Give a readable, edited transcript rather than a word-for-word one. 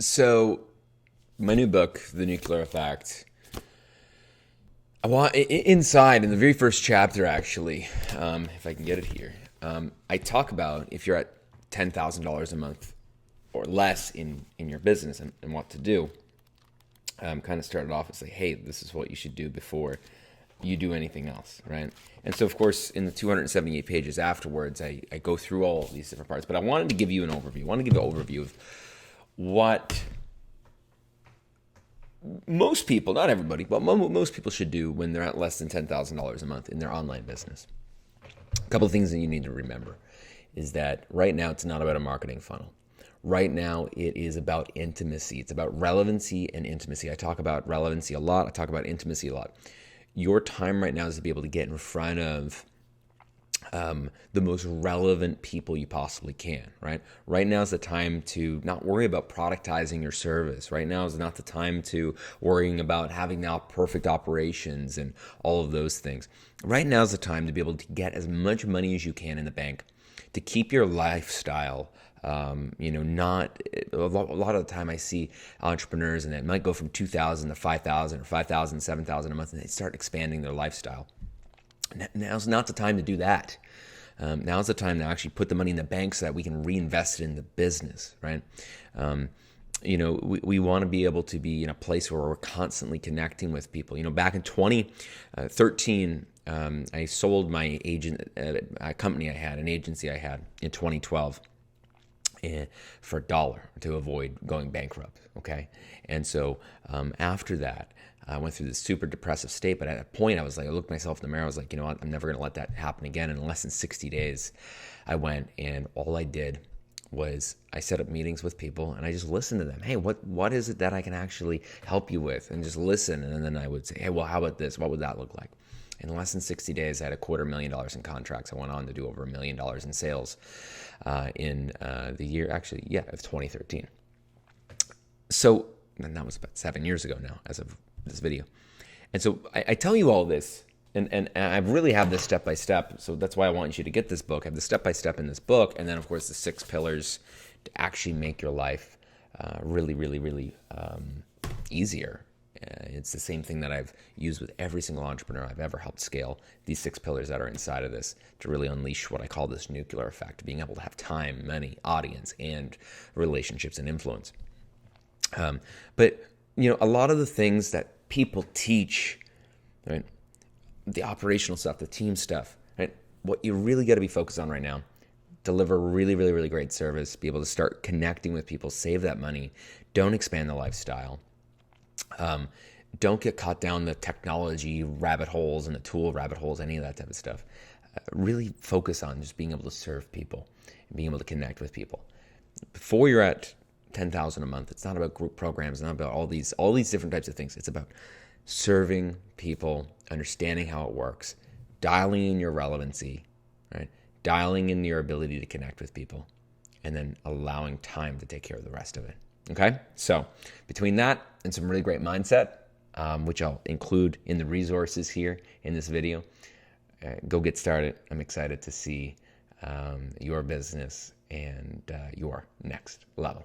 So, my new book, The Nuclear Effect. I want inside in the very first chapter, actually, if I can get it here. I talk about if you're at $10,000 a month or less in your business and what to do. Kind of started off as like, hey, this is what you should do before you do anything else, right? And so, of course, in the 278 pages afterwards, I go through all of these different parts. But I wanted to give you an overview. I want to give you an overview of what most people, not everybody, but most people should do when they're at less than $10,000 a month in their online business. A couple of things that you need to remember is that right now it's not about a marketing funnel. Right now it is about intimacy. It's about relevancy and intimacy. I talk about relevancy a lot. I talk about intimacy a lot. Your time right now is to be able to get in front of the most relevant people you possibly can, right? Right now is the time to not worry about productizing your service. Right now is not the time to worrying about having now perfect operations and all of those things. Right now is the time to be able to get as much money as you can in the bank to keep your lifestyle. Not a lot of the time I see entrepreneurs and it might go from 2,000 to 5,000 or 5,000, 7,000 a month, and they start expanding their lifestyle. Now's not the time to do that. Now's the time to actually put the money in the bank so that we can reinvest it in the business, right? We want to be able to be in a place where we're constantly connecting with people. Back in 2013, I sold my a company I had, an agency I had in 2012 for $1 to avoid going bankrupt, okay? And so after that, I went through this super depressive state, but at a point I was like, I looked myself in the mirror, I was like, you know what, I'm never gonna let that happen again. And in less than 60 days, I went and all I did was I set up meetings with people and I just listened to them. Hey, what is it that I can actually help you with? And just listen. And then I would say, hey, well, how about this? What would that look like? In less than 60 days, I had $250,000 in contracts. I went on to do over $1 million in sales in the year, actually, of 2013. So, and that was about 7 years ago now, as of this video. And so I tell you all this, and I really have this step by step. So that's why I want you to get this book. I have the step by step in this book, and then of course the 6 pillars to actually make your life really, really, really easier. It's the same thing that I've used with every single entrepreneur I've ever helped scale. These 6 pillars that are inside of this to really unleash what I call this nuclear effect, being able to have time, money, audience, and relationships and influence. But a lot of the things that people teach, right? The operational stuff, the team stuff, right? What you really got to be focused on right now, deliver really, really, really great service, be able to start connecting with people, save that money, don't expand the lifestyle. Don't get caught down the technology rabbit holes and the tool rabbit holes, any of that type of stuff. Really focus on just being able to serve people and being able to connect with people. Before you're at 10,000 a month, it's not about group programs, it's not about all these different types of things. It's about serving people, understanding how it works, dialing in your relevancy, right? Dialing in your ability to connect with people, and then allowing time to take care of the rest of it. Okay? So between that and some really great mindset, which I'll include in the resources here in this video, go get started. I'm excited to see your business and your next level.